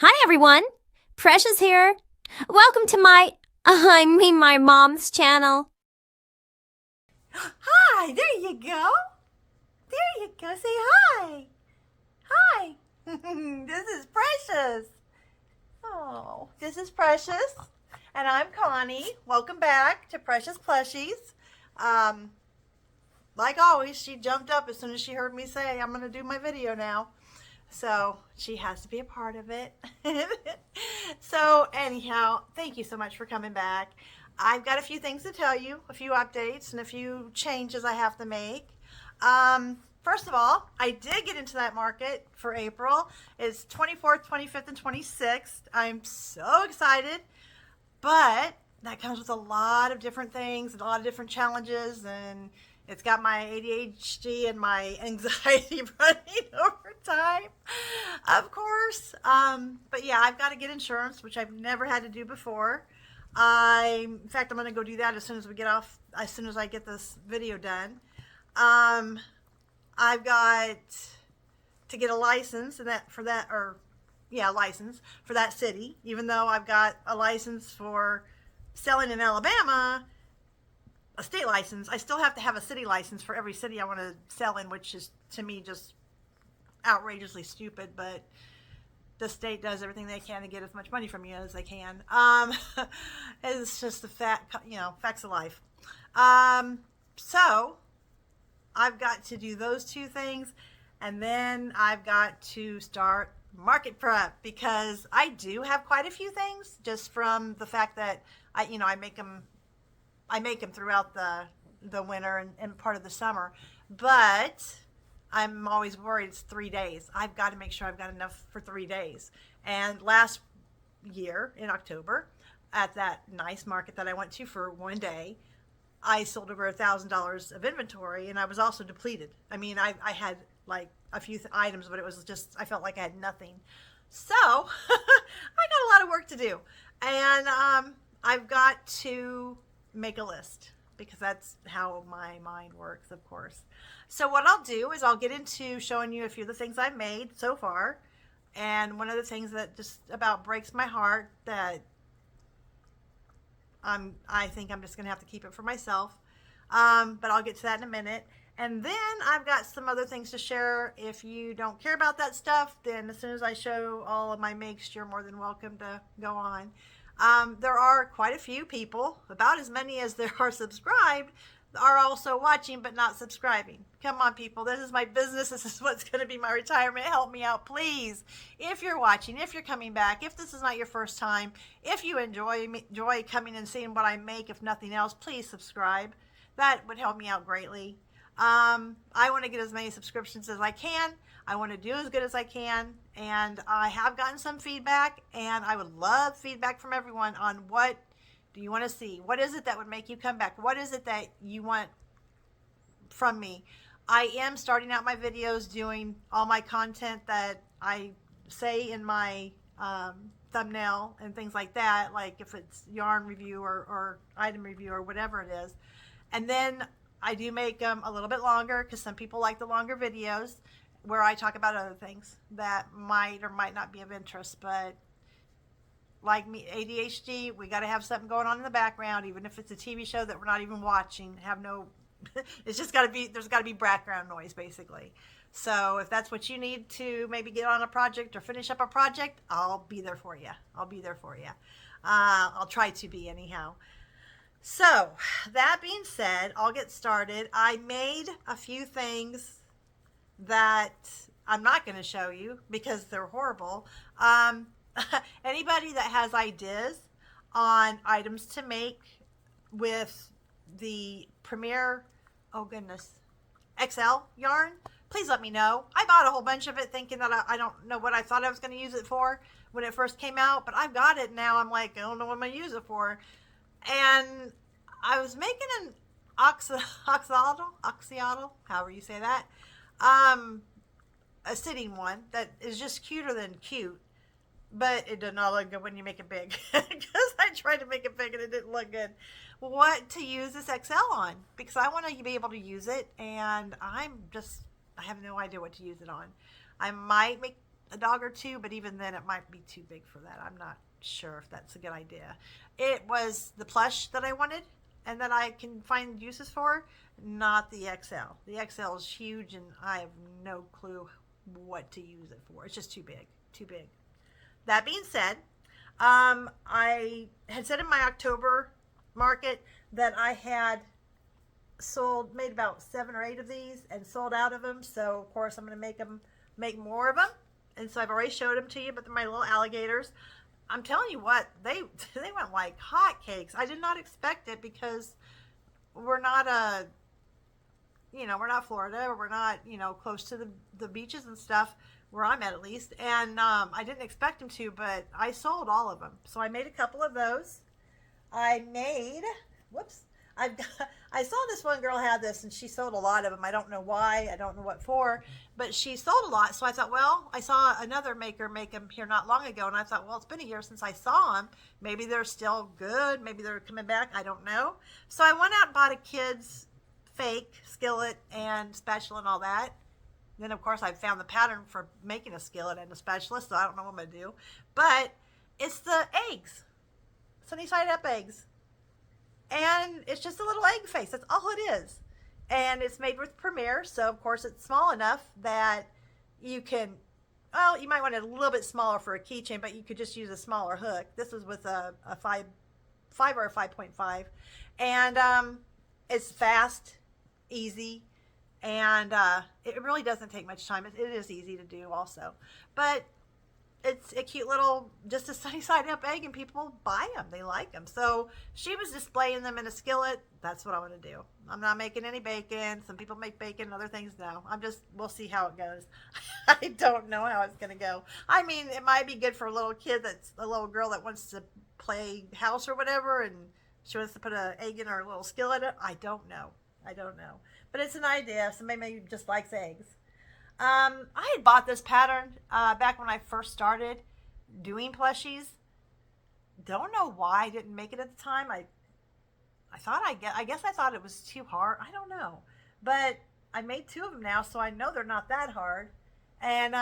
Hi everyone, Precious here. Welcome to my mom's channel. Hi, there you go. There you go. Say hi. Hi. This is Precious. Oh, this is Precious. And I'm Connie. Welcome back to Precious Plushies. Like always, she jumped up as soon as she heard me say, I'm going to do my video now. So she has to be a part of it. So anyhow, thank you so much for coming back. I've got a few things to tell you, a few updates and a few changes I have to make. First of all, I did get into that market for April. It's 24th, 25th, and 26th. I'm so excited, but that comes with a lot of different things and a lot of different challenges, and it's got my ADHD and my anxiety running over time, of course. But yeah, I've got to get insurance, which I've never had to do before. In fact, I'm going to go do that as soon as we get off, as soon as I get this video done. I've got to get a license license for that city, even though I've got a license for selling in Alabama, a state license. I still have to have a city license for every city I want to sell in, which is to me just outrageously stupid, but the state does everything they can to get as much money from you as they can. It's just the facts of life. So I've got to do those two things, and then I've got to start market prep, because I do have quite a few things just from the fact that I make them throughout the winter and part of the summer, but I'm always worried it's 3 days. I've got to make sure I've got enough for 3 days. And last year in October, at that nice market that I went to for one day, I sold over $1,000 of inventory, and I was also depleted. I mean, I had like a few items, but it was just, I felt like I had nothing. So I got a lot of work to do, and I've got to make a list, because that's how my mind works, of course. So what I'll do is I'll get into showing you a few of the things I've made so far, and one of the things that just about breaks my heart, that I think I'm just gonna have to keep it for myself, but I'll get to that in a minute. And then I've got some other things to share. If you don't care about that stuff, then as soon as I show all of my makes, you're more than welcome to go on. There are quite a few people, about as many as there are subscribed, are also watching but not subscribing. Come on, people. This is my business. This is what's going to be my retirement. Help me out, please. If you're watching, if you're coming back, if this is not your first time, if you enjoy coming and seeing what I make, if nothing else, please subscribe. That would help me out greatly. I want to get as many subscriptions as I can. I want to do as good as I can, and I have gotten some feedback, and I would love feedback from everyone on what do you want to see? What is it that would make you come back? What is it that you want from me? I am starting out my videos doing all my content that I say in my thumbnail and things like that, like if it's yarn review or item review or whatever it is. And then I do make them a little bit longer, because some people like the longer videos where I talk about other things that might or might not be of interest. But like me, ADHD, we got to have something going on in the background, even if it's a TV show that we're not even watching. It's just got to be, there's got to be background noise, basically. So if that's what you need to maybe get on a project or finish up a project, I'll be there for you. I'll be there for you. I'll try to be, anyhow. So that being said, I'll get started. I made a few things that I'm not going to show you because they're horrible. Anybody that has ideas on items to make with the Premier, oh goodness, XL yarn, please let me know. I bought a whole bunch of it thinking that I don't know what I thought I was going to use it for when it first came out, but I've got it now. I'm like, I don't know what I'm going to use it for. And I was making an oxyodal, however you say that, a sitting one that is just cuter than cute, but it does not look good when you make it big, because I tried to make it big and it didn't look good. What to use this XL on, because I want to be able to use it, and I have no idea what to use it on. I might make a dog or two, but even then it might be too big for that. I'm not sure if that's a good idea. It was the plush that I wanted and that I can find uses for, not the XL. The XL is huge and I have no clue what to use it for. It's just too big, too big. That being said, I had said in my October market that I had made about 7 or 8 of these and sold out of them. So of course I'm going to make more of them. And so I've already showed them to you, but they're my little alligators. I'm telling you what, they went like hotcakes. I did not expect it because we're not we're not Florida, or we're not, close to the beaches and stuff where I'm at least. And I didn't expect them to, but I sold all of them. So I made a couple of those. I saw this one girl had this and she sold a lot of them. I don't know why. I don't know what for, but she sold a lot. So I thought, well, I saw another maker make them here not long ago. And I thought, well, it's been a year since I saw them. Maybe they're still good. Maybe they're coming back. I don't know. So I went out and bought a kid's fake skillet and spatula and all that. Then of course I found the pattern for making a skillet and a spatula. So I don't know what I'm going to do, but it's the eggs, sunny side up eggs. And it's just a little egg face. That's all it is. And it's made with Premier. So, of course, it's small enough that you can, well, you might want it a little bit smaller for a keychain, but you could just use a smaller hook. This is with a 5 or a 5.5. And it's fast, easy, and it really doesn't take much time. It is easy to do also. But it's a cute little, just a sunny side up egg, and people buy them. They like them. So she was displaying them in a skillet. That's what I want to do. I'm not making any bacon. Some people make bacon, other things no. We'll see how it goes. I don't know how it's going to go. I mean, it might be good for a little kid that's a little girl that wants to play house or whatever, and she wants to put an egg in her little skillet. I don't know. But it's an idea. Somebody maybe just likes eggs. I had bought this pattern back when I first started doing plushies. Don't know why I didn't make it at the time. I guess I thought it was too hard. I don't know. But I made 2 of them now, so I know they're not that hard. And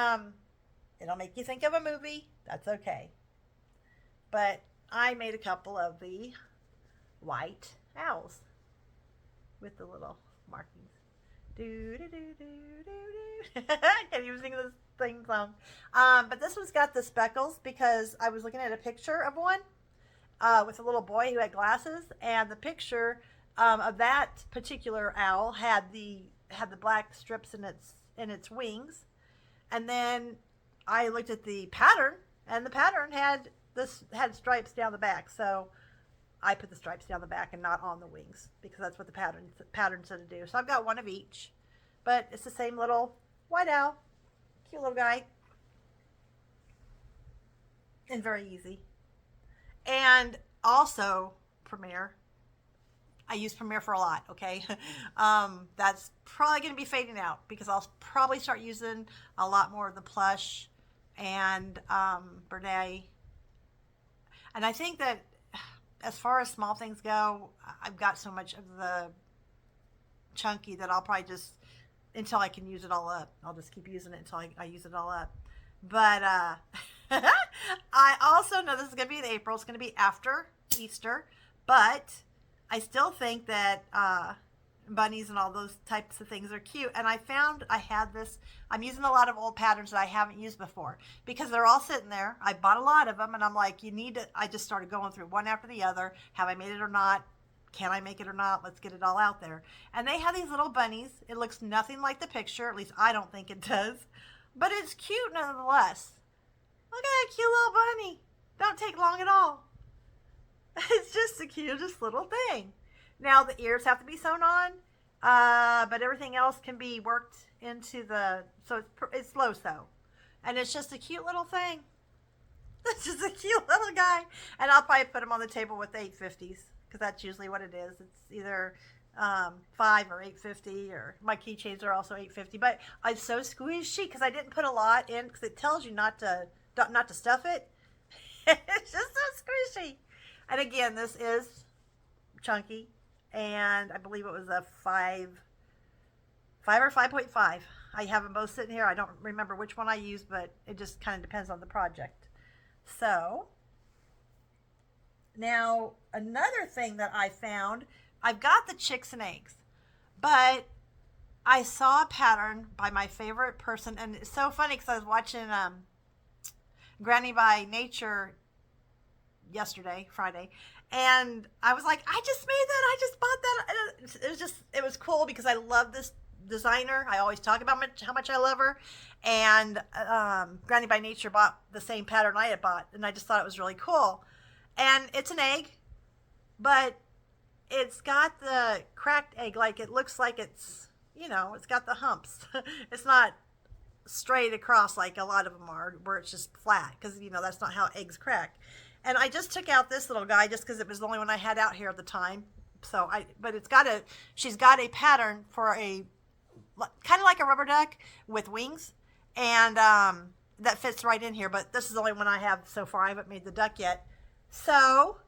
it'll make you think of a movie. That's okay. But I made a couple of the white owls with the little markings. Do do do do do do. I can't even sing this thing song. But this one's got the speckles because I was looking at a picture of one with a little boy who had glasses, and the picture of that particular owl had the black strips in its wings. And then I looked at the pattern, and the pattern had stripes down the back. So I put the stripes down the back and not on the wings because that's what the pattern said to do. So I've got one of each, but it's the same little white owl, cute little guy, and very easy. And also Premier. I use Premier for a lot, okay? That's probably going to be fading out because I'll probably start using a lot more of the plush and Bernay. And I think that as far as small things go, I've got so much of the chunky that I'll probably just, until I can use it all up, I'll just keep using it until I use it all up. But I also know this is going to be in April. It's going to be after Easter. But I still think that bunnies and all those types of things are cute. And I found I had this. I'm using a lot of old patterns that I haven't used before because they're all sitting there. I bought a lot of them, and I'm like, I just started going through one after the other. Have I made it or not? Can I make it or not? Let's get it all out there. And they have these little bunnies. It looks nothing like the picture. At least I don't think it does. But it's cute nonetheless. Look at that cute little bunny. Don't take long at all. It's just the cutest little thing. Now the ears have to be sewn on, but everything else can be worked into so it's slow sew. And it's just a cute little thing. It's just a cute little guy. And I'll probably put him on the table with the 850s because that's usually what it is. It's either 5 or 850, or my keychains are also 850. But it's so squishy because I didn't put a lot in because it tells you not to stuff it. It's just so squishy. And again, this is chunky, and I believe it was a 5 or 5.5. I have them both sitting here. I don't remember which one I use, but it just kind of depends on the project. So now another thing that I found, I've got the chicks and eggs, but I saw a pattern by my favorite person, and it's so funny because I was watching Granny by Nature yesterday, Friday, and I was like, I just made that. I just bought that. It was cool because I love this designer. I always talk about how much I love her, and Granny by Nature bought the same pattern I had bought, and I just thought it was really cool. And it's an egg, but it's got the cracked egg, like it looks like it's, it's got the humps. It's not straight across like a lot of them are, where it's just flat, because that's not how eggs crack. And I just took out this little guy just because it was the only one I had out here at the time. But she's got a pattern for a kind of like a rubber duck with wings, and that fits right in here. But this is the only one I have so far. I haven't made the duck yet, so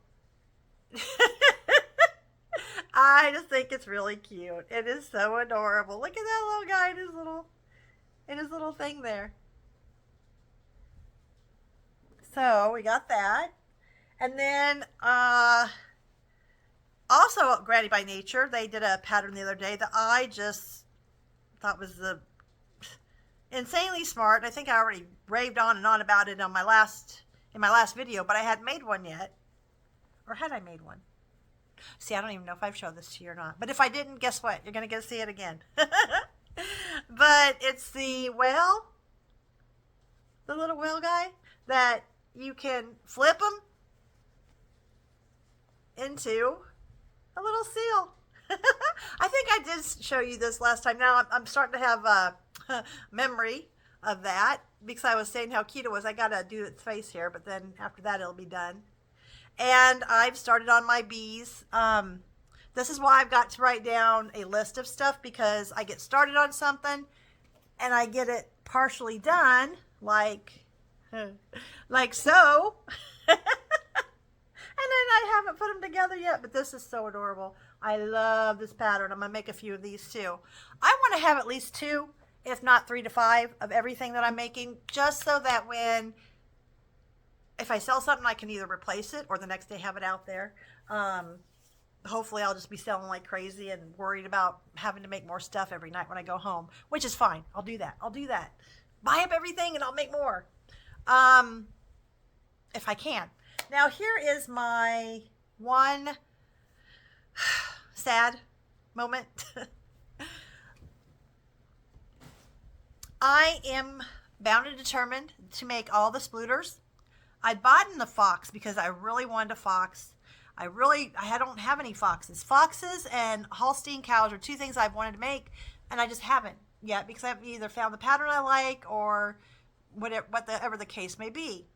I just think it's really cute. It is so adorable. Look at that little guy in his little thing there. So we got that. And then also Granny by Nature, they did a pattern the other day that I just thought was insanely smart. I think I already raved on and on about it in my last video, but I hadn't made one yet. Or had I made one? See, I don't even know if I've showed this to you or not. But if I didn't, guess what? You're going to get to see it again. But it's the whale, the little whale guy, that you can flip him into a little seal. I think I did show you this last time. Now I'm starting to have a memory of that because I was saying how cute it was. I got to do its face here, but then after that it'll be done. And I've started on my bees. This is why I've got to write down a list of stuff, because I get started on something and I get it partially done, like so. And then I haven't put them together yet, but this is so adorable. I love this pattern. I'm going to make a few of these too. I want to have at least 2, if not 3 to 5 of everything that I'm making, just so that if I sell something, I can either replace it or the next day have it out there. Hopefully I'll just be selling like crazy and worried about having to make more stuff every night when I go home, which is fine. I'll do that. Buy up everything and I'll make more. If I can. Now here is my one sad moment. I am bound and determined to make all the splooters. I'd bought in the fox because I really wanted a fox. I don't have any foxes. Foxes and Holstein cows are 2 things I've wanted to make, and I just haven't yet because I haven't either found the pattern I like or whatever the case may be.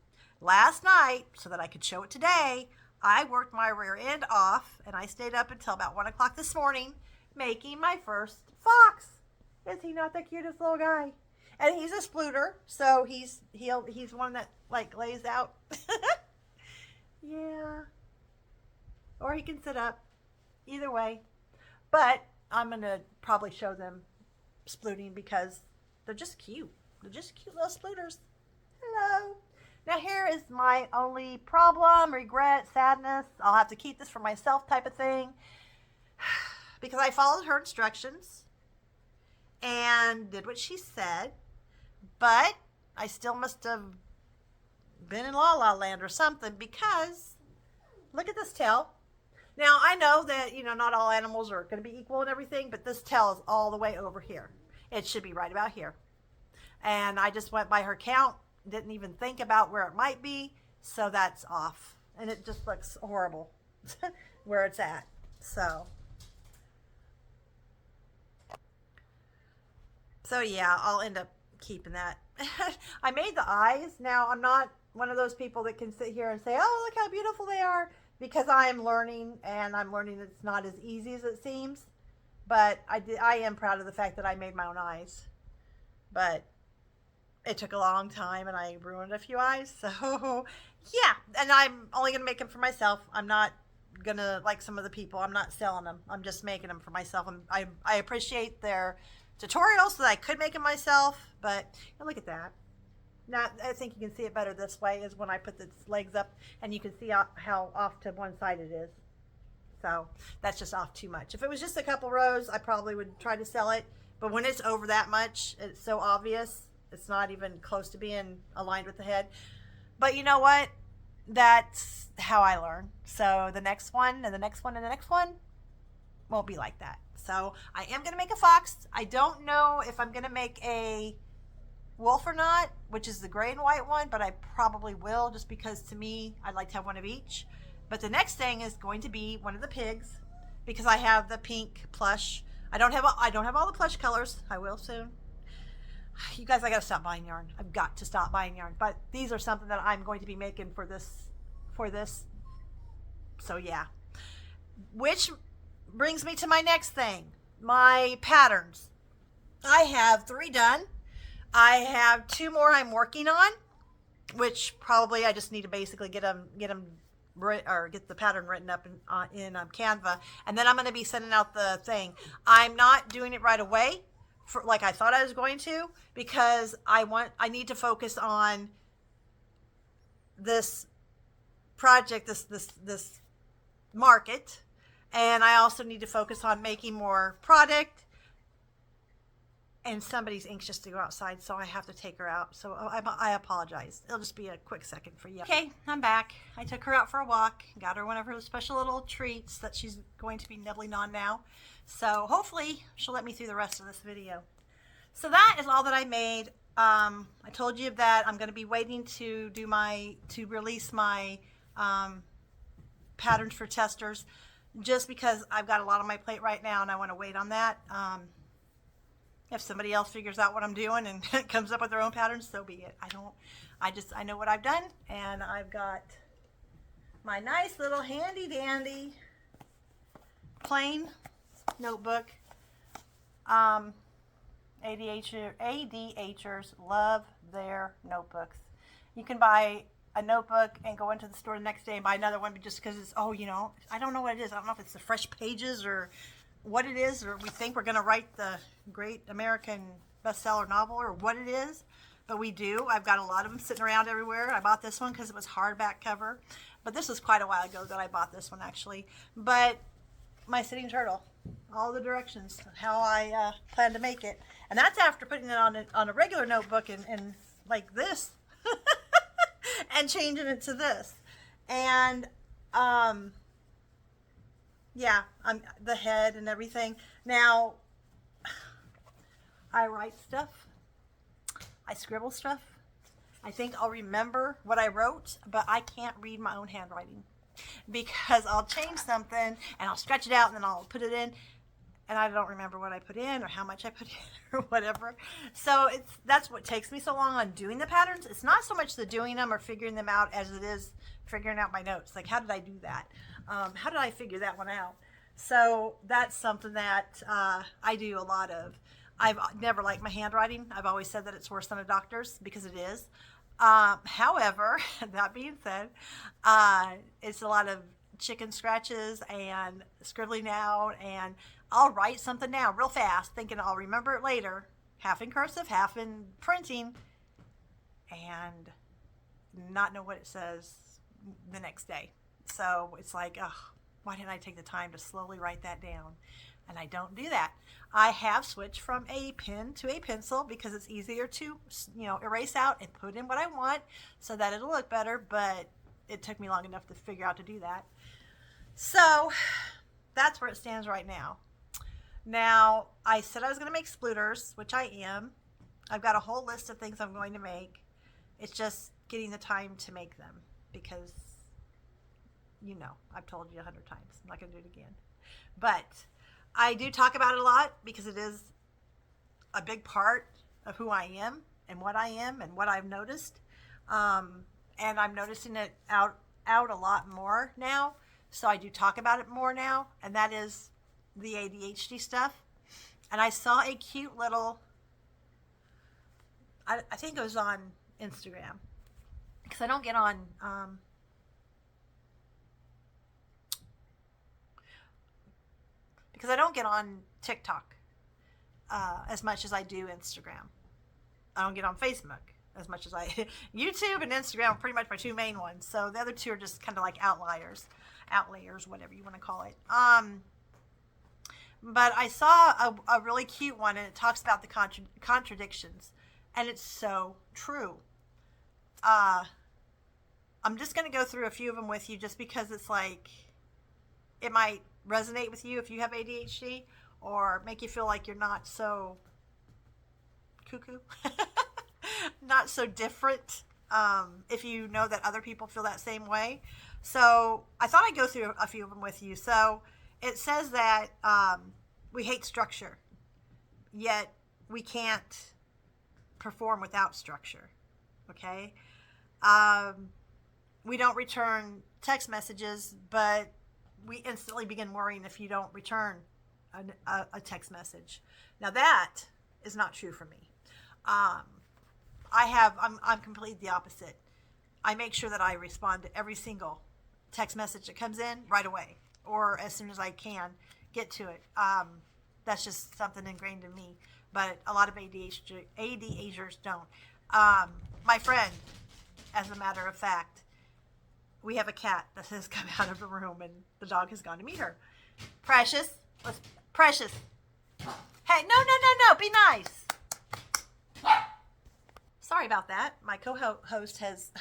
Last night, so that I could show it today, I worked my rear end off, and I stayed up until about 1 o'clock this morning making my first fox. Is he not the cutest little guy? And he's a splooter, so he's one that like lays out. Yeah. Or he can sit up. Either way. But I'm going to probably show them splooting because they're just cute. They're just cute little splooters. Hello. Now here is my only problem, regret, sadness. I'll have to keep this for myself type of thing. Because I followed her instructions and did what she said. But I still must have been in La La Land or something, because look at this tail. Now I know that, not all animals are going to be equal and everything, but this tail is all the way over here. It should be right about here. And I just went by her count, didn't even think about where it might be, so that's off. And it just looks horrible where it's at. So yeah, I'll end up keeping that. I made the eyes. Now I'm not one of those people that can sit here and say, oh, look how beautiful they are, because I am learning, and I'm learning it's not as easy as it seems. But I am proud of the fact that I made my own eyes. But it took a long time, and I ruined a few eyes. So yeah, and I'm only going to make them for myself. I'm not gonna, like some of the people, I'm not selling them. I'm just making them for myself. I appreciate their tutorial so that I could make them myself, but look at that. Now, I think you can see it better this way is when I put the legs up, and you can see how off to one side it is. So that's just off too much. If it was just a couple rows, I probably would try to sell it. But when it's over that much, it's so obvious. It's not even close to being aligned with the head. But you know what? That's how I learn. So the next one and the next one and the next one won't be like that. So I am going to make a fox. I don't know if I'm going to make a wolf or not, which is the gray and white one, but I probably will, just because to me, I'd like to have one of each. But the next thing is going to be one of the pigs, because I have the pink plush. I don't have all the plush colors. I will soon. You guys, I gotta stop buying yarn. I've got to stop buying yarn. But these are something that I'm going to be making for this. So yeah. Which brings me to my next thing, my patterns. I have 3 done. I have 2 more I'm working on, which probably I just need to basically get them or get the pattern written up in Canva, and then I'm going to be sending out the thing. I'm not doing it right away, like I thought I was going to, because I need to focus on this project, this market, and I also need to focus on making more product. And somebody's anxious to go outside, so I have to take her out. So I apologize. It'll just be a quick second for you. Okay, I'm back. I took her out for a walk, got her one of her special little treats that she's going to be nibbling on now. So hopefully she'll let me through the rest of this video. So that is all that I made. I told you that I'm going to be waiting to release my patterns for testers, just because I've got a lot on my plate right now and I want to wait on that. If somebody else figures out what I'm doing and comes up with their own patterns, so be it. I know what I've done, and I've got my nice little handy dandy plain notebook. ADHers love their notebooks. You can buy a notebook and go into the store the next day and buy another one just because it's, I don't know what it is. I don't know if it's the fresh pages or what it is, or we think we're going to write the great American bestseller novel, or what it is, but we do. I've got a lot of them sitting around everywhere. I bought this one because it was hardback cover, but this was quite a while ago that I bought this one actually. But my sitting turtle, all the directions, how I plan to make it, and that's after putting it on a regular notebook and like this, and changing it to this, and yeah, the head and everything. Now, I write stuff. I scribble stuff. I think I'll remember what I wrote, but I can't read my own handwriting, because I'll change something and I'll stretch it out and then I'll put it in, and I don't remember what I put in or how much I put in or whatever. So that's what takes me so long on doing the patterns. It's not so much the doing them or figuring them out as it is figuring out my notes. Like, how did I do that? How did I figure that one out? So that's something that I do a lot of. I've never liked my handwriting. I've always said that it's worse than a doctor's, because it is. However, that being said, it's a lot of chicken scratches and scribbling out, and I'll write something down real fast thinking I'll remember it later, half in cursive, half in printing, and not know what it says the next day. So it's like, why didn't I take the time to slowly write that down? And I don't do that. I have switched from a pen to a pencil because it's easier to, erase out and put in what I want so that it'll look better, but it took me long enough to figure out to do that. So that's where it stands right now. Now, I said I was going to make splooters, which I am. I've got a whole list of things I'm going to make. It's just getting the time to make them, because, I've told you 100 times. I'm not going to do it again. But I do talk about it a lot because it is a big part of who I am and what I've noticed. And I'm noticing it out a lot more now. So I do talk about it more now, and that is the ADHD stuff. And I saw a cute little, I think it was on Instagram, because I don't get on TikTok. as much as I do Instagram. I don't get on Facebook as much as I YouTube and Instagram are pretty much my two main ones. So the other two are just kind of like outlayers, whatever you want to call it. But I saw a really cute one, and it talks about the contradictions, and it's so true. I'm just going to go through a few of them with you, just because it's like it might resonate with you if you have ADHD, or make you feel like you're not so cuckoo, not so different, if you know that other people feel that same way. So I thought I'd go through a few of them with you. So it says that we hate structure, yet we can't perform without structure. Okay? We don't return text messages, but we instantly begin worrying if you don't return a text message. Now that is not true for me. I'm completely the opposite. I make sure that I respond to every single text message that comes in right away, or as soon as I can get to it. That's just something ingrained in me, but a lot of ADHDers don't. My friend, as a matter of fact, we have a cat that has come out of the room, and the dog has gone to meet her. Precious, Precious. Hey, no, be nice. Sorry about that. My co-host has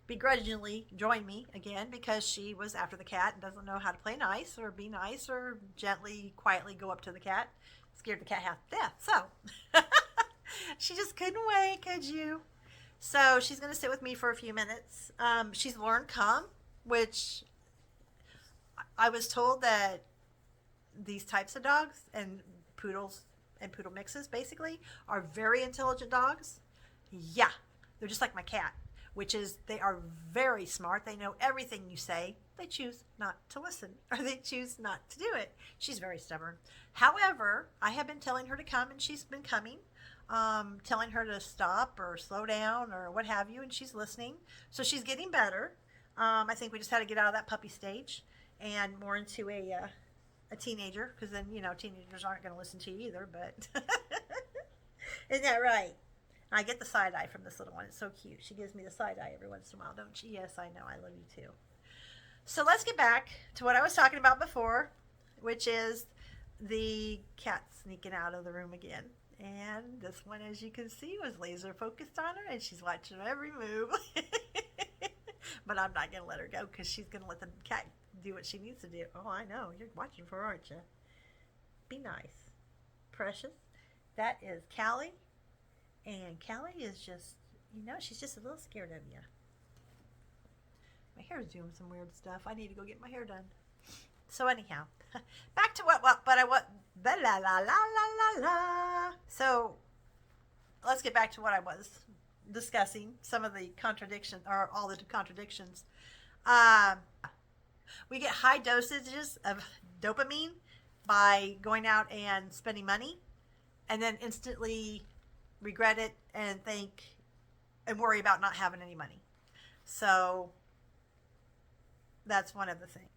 begrudgingly joined me again because she was after the cat and doesn't know how to play nice or be nice or gently, quietly go up to the cat. Scared the cat half to death. So she just couldn't wait, could you? So she's going to sit with me for a few minutes. She's learned calm, which I was told that these types of dogs, and poodles and poodle mixes basically, are very intelligent dogs. Yeah, they're just like my cat, which is they are very smart. They know everything you say. They choose not to listen, or they choose not to do it. She's very stubborn. However, I have been telling her to come, and she's been coming. Telling her to stop or slow down or what have you, and she's listening. So she's getting better. I think we just had to get out of that puppy stage and more into a teenager, because then, teenagers aren't going to listen to you either, but isn't that right? I get the side eye from this little one. It's so cute. She gives me the side eye every once in a while, don't she? Yes, I know. I love you too. So let's get back to what I was talking about before, which is the cat sneaking out of the room again. And this one, as you can see, was laser focused on her, and she's watching every move. But I'm not going to let her go, because she's going to let the cat do what she needs to do. Oh, I know. You're watching for her, aren't you? Be nice. Precious. That is Callie. And Callie is just, she's just a little scared of you. My hair is doing some weird stuff. I need to go get my hair done. So anyhow, back to So let's get back to what I was discussing, some of the contradictions, or all the contradictions. We get high dosages of dopamine by going out and spending money, and then instantly regret it and worry about not having any money. So that's one of the things.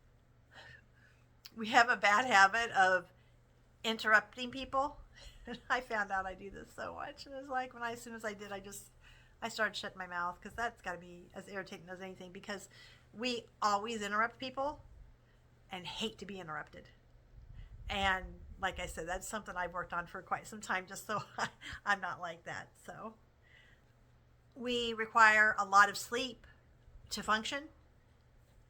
We have a bad habit of interrupting people. And I found out I do this so much. And it's like, as soon as I did, I started shutting my mouth, because that's got to be as irritating as anything, because we always interrupt people and hate to be interrupted. And like I said, that's something I've worked on for quite some time, just so I'm not like that. So we require a lot of sleep to function,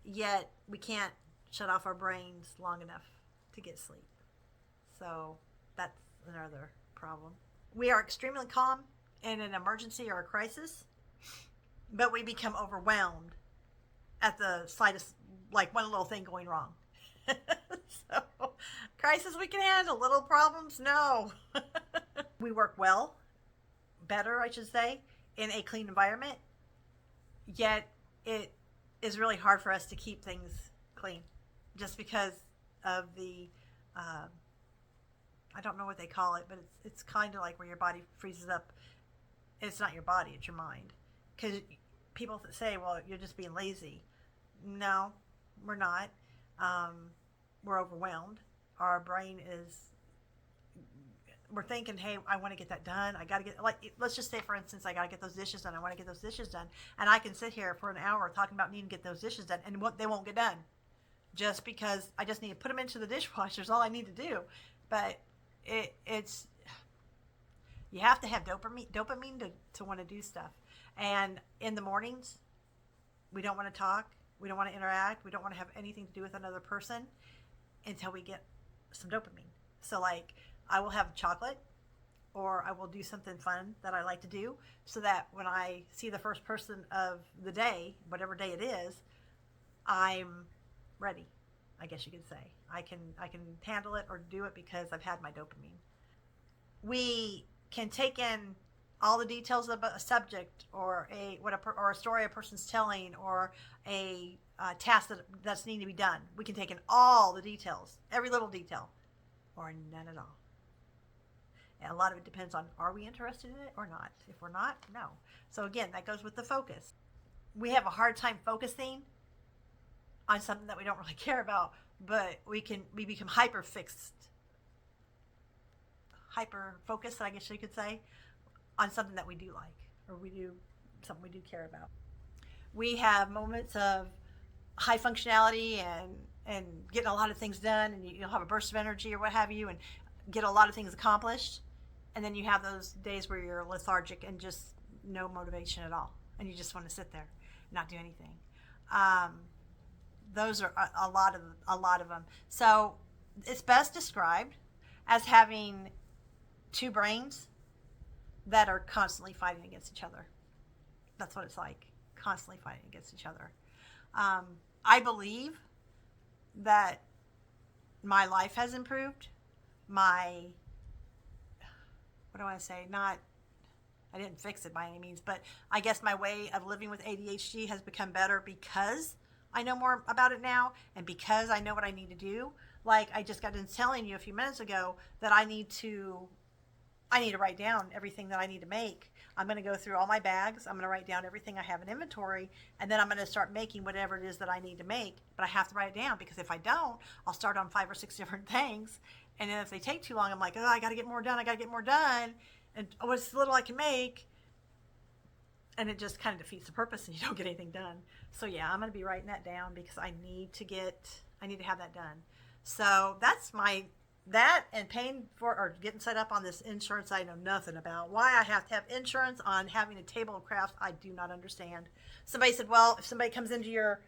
yet we can't shut off our brains long enough to get sleep. So that's another problem. We are extremely calm in an emergency or a crisis, but we become overwhelmed at the slightest, like one little thing going wrong. So, crisis we can handle, little problems, no. We work better, I should say, in a clean environment, yet it is really hard for us to keep things clean, just because of the, I don't know what they call it, but it's kind of like where your body freezes up. It's not your body, it's your mind. Because people say, well, you're just being lazy. No, we're not. We're overwhelmed. Our brain is, we're thinking, hey, I want to get that done. I got to get, like, let's just say, for instance, I got to get those dishes done. I want to get those dishes done. And I can sit here for an hour talking about needing to get those dishes done, and they won't get done just because I just need to put them into the dishwasher is all I need to do. But it's, you have to have dopamine to want to do stuff. And in the mornings, we don't want to talk. We don't want to interact. We don't want to have anything to do with another person until we get some dopamine. So like, I will have chocolate, or I will do something fun that I like to do, so that when I see the first person of the day, whatever day it is, I'm ready, I guess you could say. I can handle it or do it because I've had my dopamine. We can take in all the details of a subject, or or a story a person's telling, or a task that's needing to be done. We can take in all the details, every little detail, or none at all. And a lot of it depends on, are we interested in it or not? If we're not, no. So again, that goes with the focus. We have a hard time focusing on something that we don't really care about, but we become hyper focused, I guess you could say, on something that we do like, or something we do care about. We have moments of high functionality and getting a lot of things done, and you'll have a burst of energy or what have you, and get a lot of things accomplished. And then you have those days where you're lethargic and just no motivation at all, and you just want to sit there and not do anything. Those are a lot of them. So it's best described as having two brains that are constantly fighting against each other. That's what it's like, constantly fighting against each other. I believe that my life has improved. What do I say? I didn't fix it by any means, but I guess my way of living with ADHD has become better because I know more about it now, and because I know what I need to do. Like I just got done telling you a few minutes ago that I need to write down everything that I need to make. I'm going to go through all my bags. I'm going to write down everything I have in inventory, and then I'm going to start making whatever it is that I need to make. But I have to write it down, because if I don't, I'll start on 5 or 6 different things. And then if they take too long, I'm like, oh, I got to get more done. And what's little I can make? And it just kind of defeats the purpose, and you don't get anything done. So yeah, I'm going to be writing that down because I need to have that done. So that's that, and paying for or getting set up on this insurance I know nothing about. Why I have to have insurance on having a table of crafts, I do not understand. Somebody said, well, if somebody comes into your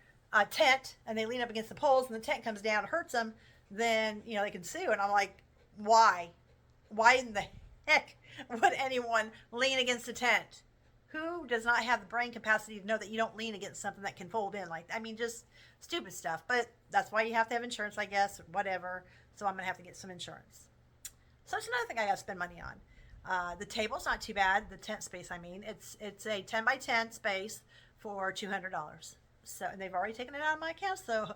tent and they lean up against the poles and the tent comes down and hurts them, then they can sue. And I'm like, why in the heck would anyone lean against a tent? Who does not have the brain capacity to know that you don't lean against something that can fold in? Just stupid stuff. But that's why you have to have insurance, I guess, whatever. So I'm going to have to get some insurance. So that's another thing I got to spend money on. The table's not too bad. The tent space, it's a 10 by 10 space for $200. So, and they've already taken it out of my account. So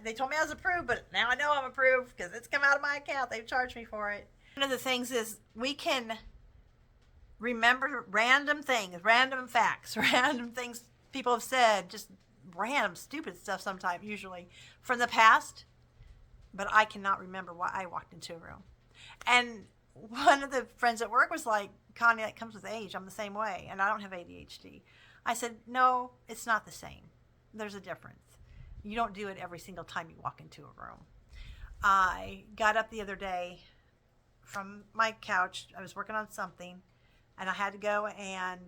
they told me I was approved, but now I know I'm approved because it's come out of my account. They've charged me for it. One of the things is we can remember random things, random facts, random things people have said, just random stupid stuff sometimes, usually from the past, but I cannot remember why I walked into a room. And one of the friends at work was like, Connie, that comes with age. I'm the same way, and I don't have ADHD. I said, no, it's not the same. There's a difference. You don't do it every single time you walk into a room. I got up the other day from my couch. I was working on something, and I had to go, and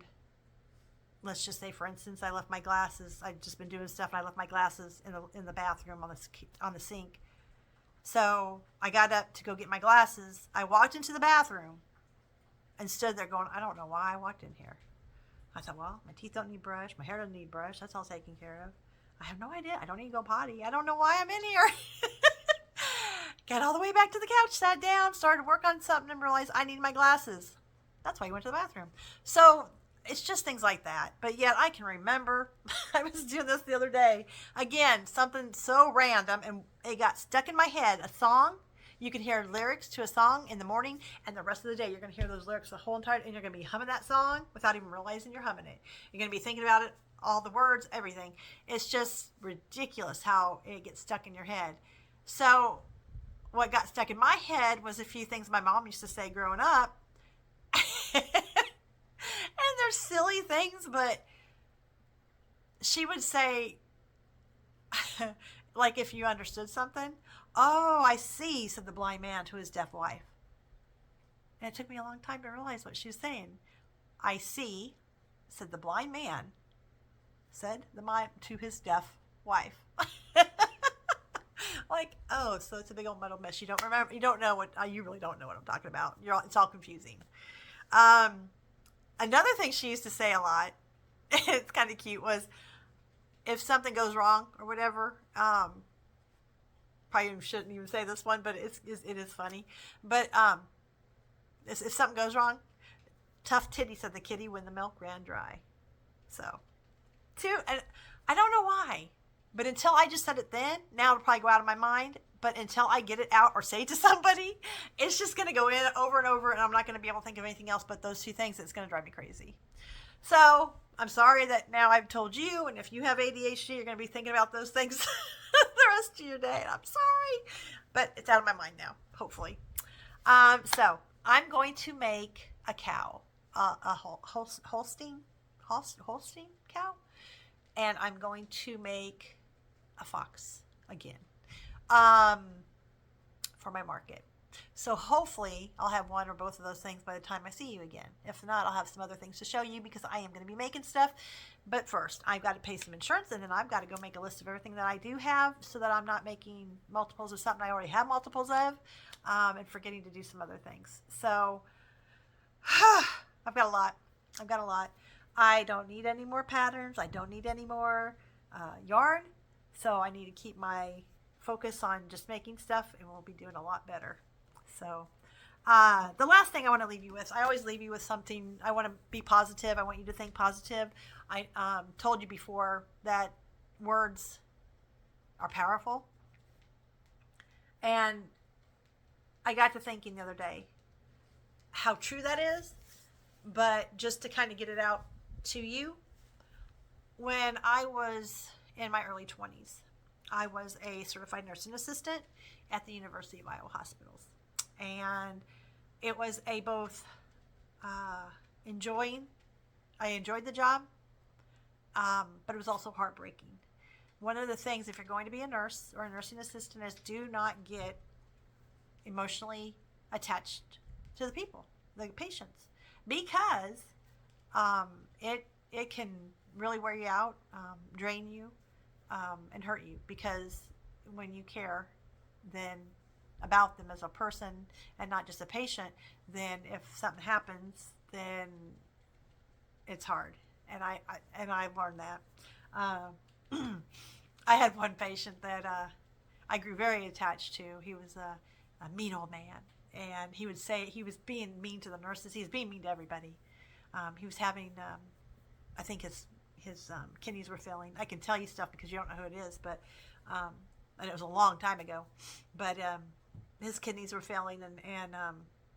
let's just say, for instance, I left my glasses. I'd just been doing stuff, and I left my glasses in the bathroom on the sink. So I got up to go get my glasses. I walked into the bathroom and stood there going, I don't know why I walked in here. I thought, well, my teeth don't need brush. My hair doesn't need brush. That's all taken care of. I have no idea. I don't need to go potty. I don't know why I'm in here. Got all the way back to the couch, sat down, started to work on something, and realized I need my glasses. That's why I went to the bathroom. So it's just things like that. But yet I can remember, I was doing this the other day. Again, something so random, and it got stuck in my head. A song. You can hear lyrics to a song in the morning, and the rest of the day you're going to hear those lyrics the whole entire, and you're going to be humming that song without even realizing you're humming it. You're going to be thinking about it, all the words, everything. It's just ridiculous how it gets stuck in your head. So what got stuck in my head was a few things my mom used to say growing up. And they're silly things, but she would say, like, if you understood something, "Oh, I see," said the blind man to his deaf wife. And it took me a long time to realize what she was saying. "I see," said the blind man, said the mime to his deaf wife. Like, oh, so it's a big old muddle mess. You don't remember, you don't know what, you really don't know what I'm talking about. It's all confusing. Another thing she used to say a lot, it's kind of cute, was if something goes wrong or whatever, probably shouldn't even say this one, but it is funny. But if something goes wrong, tough titty said the kitty when the milk ran dry. So, and I don't know why, but until I just said it then, now it'll probably go out of my mind. But until I get it out or say it to somebody, it's just going to go in over and over, and I'm not going to be able to think of anything else but those two things. It's going to drive me crazy. So I'm sorry that now I've told you, and if you have ADHD, you're going to be thinking about those things the rest of your day. I'm sorry, but it's out of my mind now, hopefully. So I'm going to make a cow, a Holstein cow, and I'm going to make a fox again. For my market. So hopefully I'll have one or both of those things by the time I see you again. If not, I'll have some other things to show you because I am going to be making stuff. But first, I've got to pay some insurance, and then I've got to go make a list of everything that I do have so that I'm not making multiples of something I already have multiples of, and forgetting to do some other things. So I've got a lot. I don't need any more patterns. I don't need any more yarn. So I need to keep my focus on just making stuff, and we'll be doing a lot better. So the last thing I want to leave you with, I always leave you with something. I want to be positive. I want you to think positive. I told you before that words are powerful, and I got to thinking the other day how true that is. But just to kind of get it out to you, when I was in my early 20s, I was a certified nursing assistant at the University of Iowa hospitals. And it was a both I enjoyed the job, but it was also heartbreaking. One of the things, if you're going to be a nurse or a nursing assistant, is do not get emotionally attached to the people, the patients, because it can really wear you out, drain you, and hurt you, because when you care then about them as a person and not just a patient, then if something happens, then it's hard. And I learned that. I had one patient that I grew very attached to. He was a mean old man, and he would say he was being mean to the nurses. He was being mean to everybody. He was having I think his kidneys were failing. I can tell you stuff because you don't know who it is, but and it was a long time ago. But his kidneys were failing, and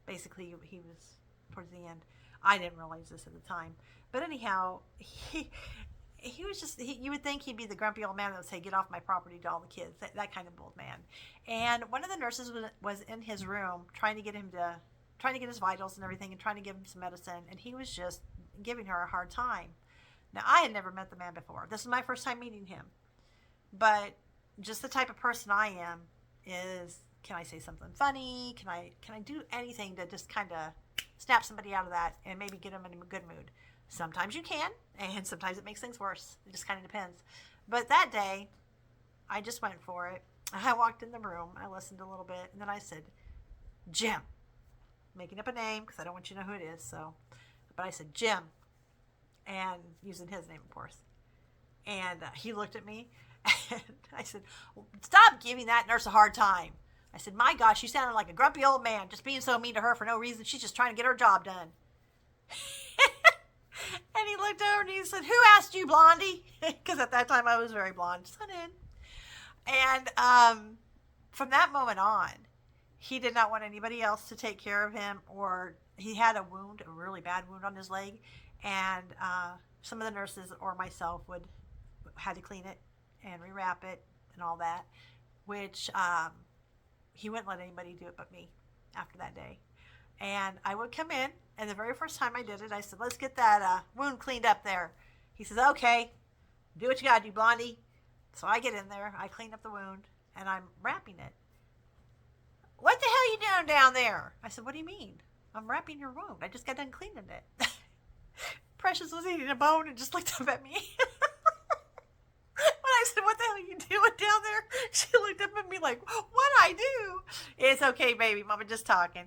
basically he was towards the end. I didn't realize this at the time, but anyhow, he was just, you would think he'd be the grumpy old man that would say, "Get off my property," to all the kids, that kind of old man. And one of the nurses was in his room trying to get his vitals and everything, and trying to give him some medicine, and he was just giving her a hard time. Now, I had never met the man before. This is my first time meeting him. But just the type of person I am is, can I say something funny? Can I do anything to just kind of snap somebody out of that and maybe get them in a good mood? Sometimes you can, and sometimes it makes things worse. It just kind of depends. But that day, I just went for it. I walked in the room, I listened a little bit, and then I said, "Jim," making up a name because I don't want you to know who it is. But I said, "Jim," and using his name, of course. And he looked at me, and I said, "Well, stop giving that nurse a hard time." I said, "My gosh, you sounded like a grumpy old man, just being so mean to her for no reason. She's just trying to get her job done." And he looked over and he said, "Who asked you, Blondie?" Because at that time I was very blonde. Son in. And from that moment on, he did not want anybody else to take care of him, or he had a wound, a really bad wound on his leg, and some of the nurses or myself had to clean it and rewrap it and all that, which he wouldn't let anybody do it but me after that day. And I would come in, and the very first time I did it, I said, let's get that wound cleaned up there. He says, okay, do what you gotta do, Blondie. So I get in there, I clean up the wound, and I'm wrapping it. What the hell are you doing down there? I said, what do you mean? I'm wrapping your wound. I just got done cleaning it. Precious was eating a bone and just looked up at me. When I said, what the hell are you doing down there? She looked up at me like, what I do? It's okay, baby. Mama just talking.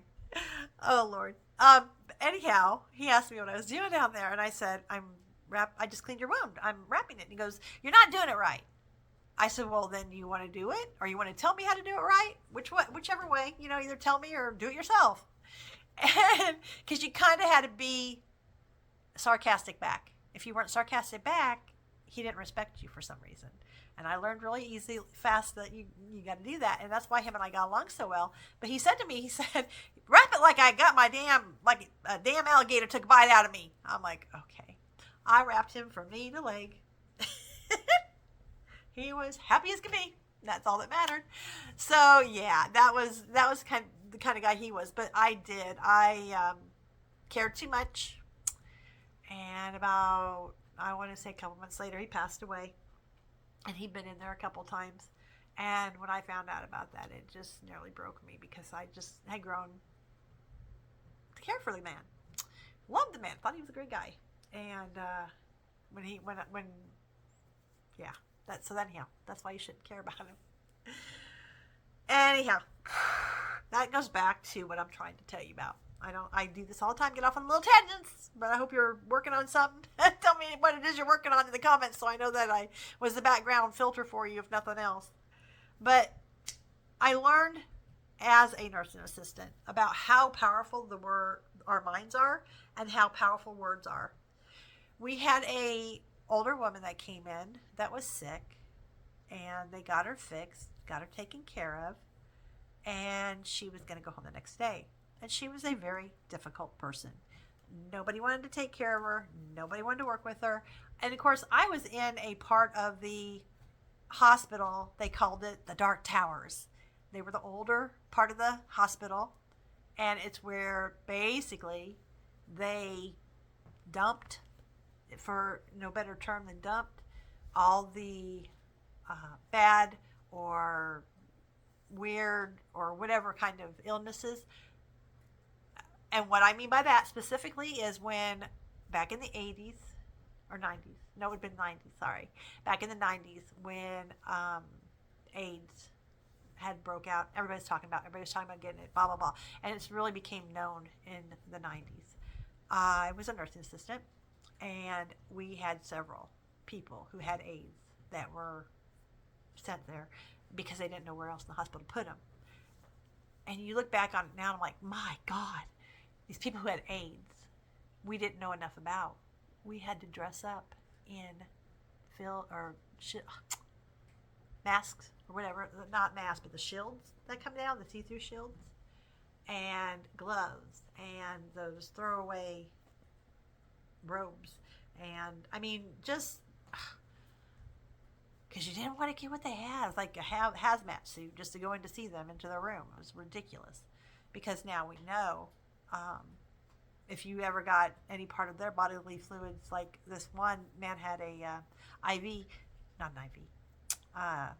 Oh, Lord. Anyhow, he asked me what I was doing down there, and I said, I just cleaned your wound. I'm wrapping it. And he goes, you're not doing it right. I said, well, then you want to do it? Or you want to tell me how to do it right? Whichever way, either tell me or do it yourself. And because you kind of had to be sarcastic back. If you weren't sarcastic back, he didn't respect you for some reason. And I learned really fast that you got to do that. And that's why him and I got along so well. But he said to me, wrap it like I got like a damn alligator took a bite out of me. I'm like, okay. I wrapped him from knee to leg. He was happy as could be. That's all that mattered. So yeah, that was the kind of guy he was. But I cared too much. And about, I want to say a couple months later, he passed away. And he'd been in there a couple times. And when I found out about that, it just nearly broke me because I just had grown to care for the man. Loved the man. Thought he was a great guy. And anyhow, that's why you shouldn't care about him. Anyhow, that goes back to what I'm trying to tell you about. I do this all the time, get off on little tangents, but I hope you're working on something. Tell me what it is you're working on in the comments so I know that I was the background filter for you, if nothing else. But I learned as a nursing assistant about how powerful our minds are and how powerful words are. We had a older woman that came in that was sick, and they got her fixed, got her taken care of, and she was going to go home the next day. And she was a very difficult person. Nobody wanted to take care of her. Nobody wanted to work with her. And of course, I was in a part of the hospital. They called it the Dark Towers. They were the older part of the hospital. And it's where basically they dumped, for no better term than dumped, all the bad or weird or whatever kind of illnesses. And what I mean by that specifically is when back in the 80s or 90s, no, it would have been 90s, sorry. Back in the 90s when AIDS had broke out, everybody was talking about getting it, blah, blah, blah. And it's really became known in the 90s. I was a nursing assistant, and we had several people who had AIDS that were sent there because they didn't know where else in the hospital to put them. And you look back on it now, and I'm like, my God. These people who had AIDS, we didn't know enough about. We had to dress up in masks or whatever, not masks, but the shields that come down, the see-through shields, and gloves, and those throwaway robes. And I mean, just because you didn't want to get what they had. It's like a hazmat suit just to go in to see them into their room. It was ridiculous. Because now we know if you ever got any part of their bodily fluids, like this one man had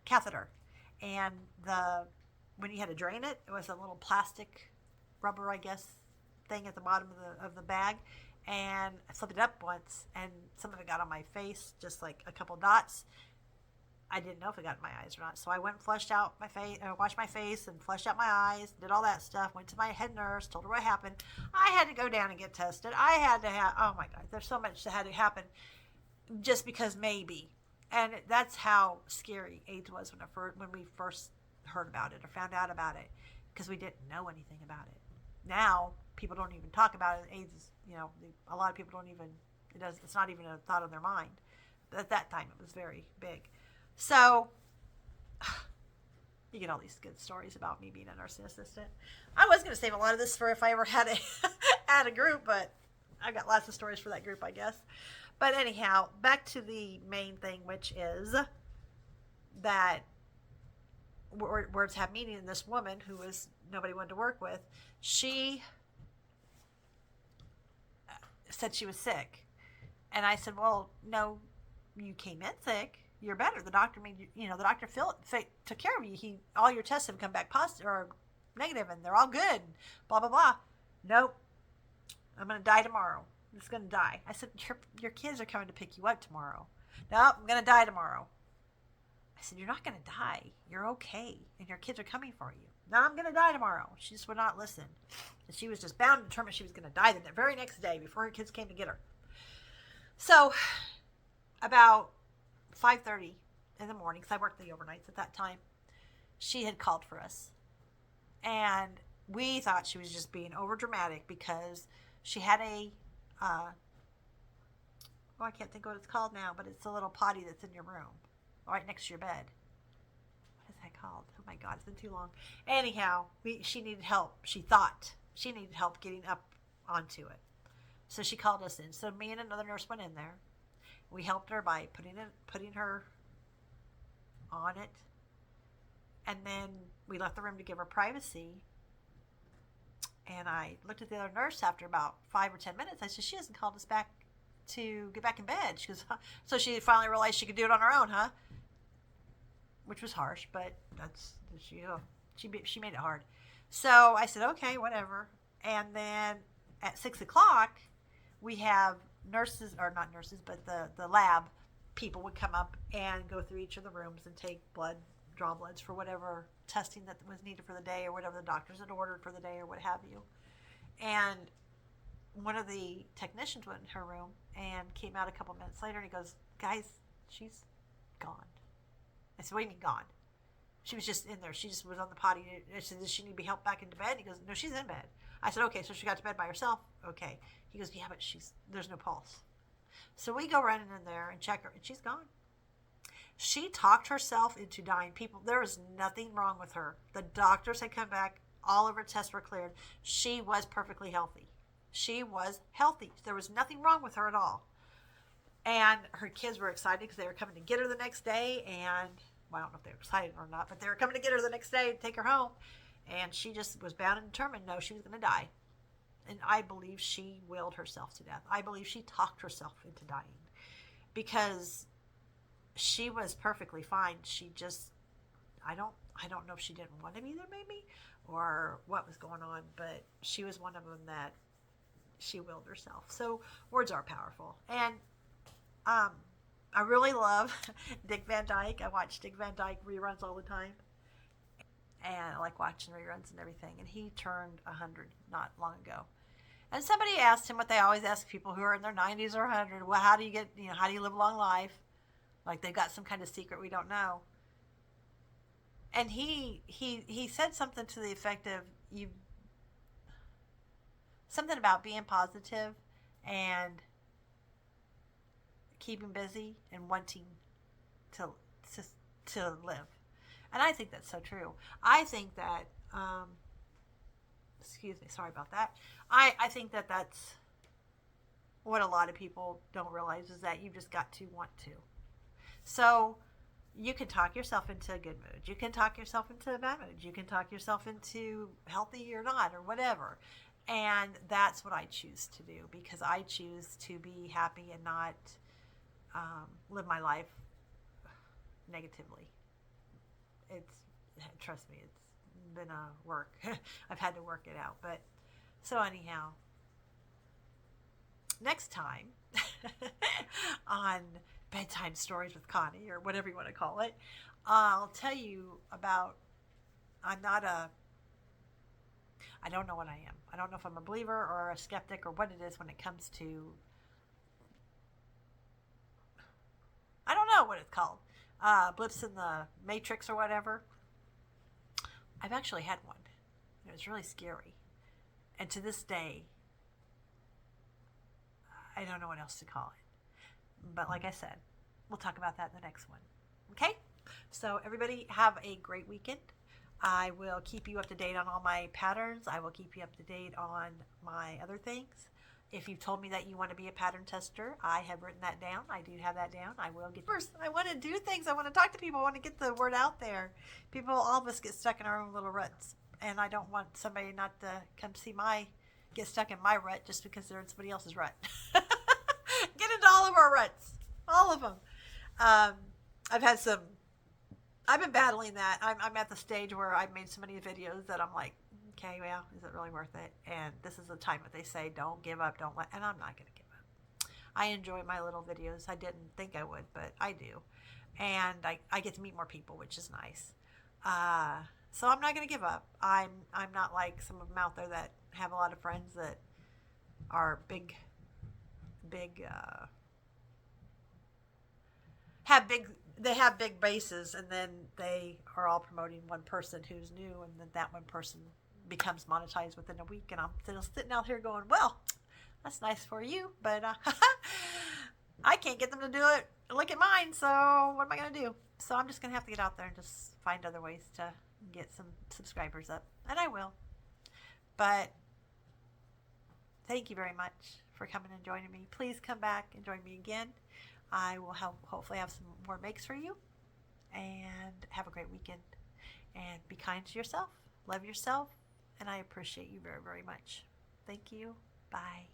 catheter, and when you had to drain it, it was a little plastic rubber, I guess, thing at the bottom of the bag, and I flipped it up once, and some of it got on my face, just like a couple dots. I didn't know if it got in my eyes or not. So I went and flushed out my face, washed my face and flushed out my eyes, did all that stuff, went to my head nurse, told her what happened. I had to go down and get tested. I had to have, oh my God, there's so much that had to happen just because maybe. And that's how scary AIDS was when we first heard about it or found out about it, because we didn't know anything about it. Now, people don't even talk about it. AIDS is, a lot of people don't even, it's not even a thought on their mind. But at that time, it was very big. So, you get all these good stories about me being a nursing assistant. I was going to save a lot of this for if I ever had a group, but I got lots of stories for that group, I guess. But anyhow, back to the main thing, which is that words have meaning. And this woman who was nobody wanted to work with, she said she was sick. And I said, well, no, you came in sick. You're better. The doctor made you, the doctor took care of you. All your tests have come back positive or negative, and they're all good. Blah, blah, blah. Nope. I'm going to die tomorrow. I'm just going to die. I said, your kids are coming to pick you up tomorrow. Nope, I'm going to die tomorrow. I said, you're not going to die. You're okay. And your kids are coming for you. No, I'm going to die tomorrow. She just would not listen. And she was just bound and determined she was going to die the very next day before her kids came to get her. So about 5:30 in the morning, because I worked the overnights at that time, she had called for us. And we thought she was just being over dramatic because she had I can't think of what it's called now, but it's a little potty that's in your room, right next to your bed. What is that called? Oh my God, it's been too long. Anyhow, she needed help. She thought she needed help getting up onto it. So she called us in. So me and another nurse went in there. We helped her by putting her on it. And then we left the room to give her privacy. And I looked at the other nurse after about 5 or 10 minutes. I said, she hasn't called us back to get back in bed. She goes, huh? So she finally realized she could do it on her own, huh? Which was harsh, but she made it hard. So I said, okay, whatever. And then at 6 o'clock, we have nurses, or not nurses, but the lab people would come up and go through each of the rooms and take blood, draw bloods for whatever testing that was needed for the day or whatever the doctors had ordered for the day or what have you. And one of the technicians went in her room and came out a couple minutes later and he goes, guys, she's gone. I said, what do you mean gone? She was just in there. She just was on the potty. I said, does she need to be helped back into bed? He goes, no, she's in bed. I said, okay, so she got to bed by herself? Okay. He goes, yeah, but there's no pulse. So we go running in there and check her, and she's gone. She talked herself into dying. People, there was nothing wrong with her. The doctors had come back. All of her tests were cleared. She was perfectly healthy. She was healthy. There was nothing wrong with her at all. And her kids were excited because they were coming to get her the next day. And, well, I don't know if they were excited or not, but they were coming to get her the next day and take her home. And she just was bound and determined, no, she was going to die. And I believe she willed herself to death. I believe she talked herself into dying because she was perfectly fine. She just, I don't know if she didn't want to be there maybe or what was going on, but she was one of them that she willed herself. So words are powerful. And I really love Dick Van Dyke. I watch Dick Van Dyke reruns all the time. And I like watching reruns and everything. And he turned 100 not long ago. And somebody asked him what they always ask people who are in their 90s or 100. Well, how do you live a long life? Like they've got some kind of secret we don't know. And he said something to the effect of something about being positive and keeping busy and wanting to live. And I think that's so true. I think that, excuse me, sorry about that. I think that that's what a lot of people don't realize is that you've just got to want to. So you can talk yourself into a good mood. You can talk yourself into a bad mood. You can talk yourself into healthy or not or whatever. And that's what I choose to do because I choose to be happy and not live my life negatively. Trust me, it's been a work. I've had to work it out. But so anyhow, next time on Bedtime Stories with Connie or whatever you want to call it, I'll tell you about, I don't know what I am. I don't know if I'm a believer or a skeptic or what it is when it comes to, I don't know what it's called. Blips in the Matrix or whatever. I've actually had one. It was really scary. And to this day, I don't know what else to call it. But like I said, we'll talk about that in the next one. Okay? So everybody have a great weekend. I will keep you up to date on all my patterns. I will keep you up to date on my other things. If you've told me that you want to be a pattern tester, I have written that down. I do have that down. I will get first. I want to do things. I want to talk to people. I want to get the word out there. People, all of us get stuck in our own little ruts. And I don't want somebody not to come see get stuck in my rut just because they're in somebody else's rut. Get into all of our ruts. All of them. I've been battling that. I'm at the stage where I've made so many videos that I'm like, okay, well, is it really worth it? And this is the time that they say, don't give up, and I'm not going to give up. I enjoy my little videos. I didn't think I would, but I do. And I get to meet more people, which is nice. So I'm not going to give up. I'm not like some of them out there that have a lot of friends that are they have big bases, and then they are all promoting one person who's new, and then that one person becomes monetized within a week, and I'm still sitting out here going, well, that's nice for you, but I can't get them to do it. Look at mine, so what am I going to do? So I'm just going to have to get out there and just find other ways to get some subscribers up, and I will. But thank you very much for coming and joining me. Please come back and join me again. I will hopefully have some more makes for you, and have a great weekend, and be kind to yourself, love yourself, and I appreciate you very, very much. Thank you. Bye.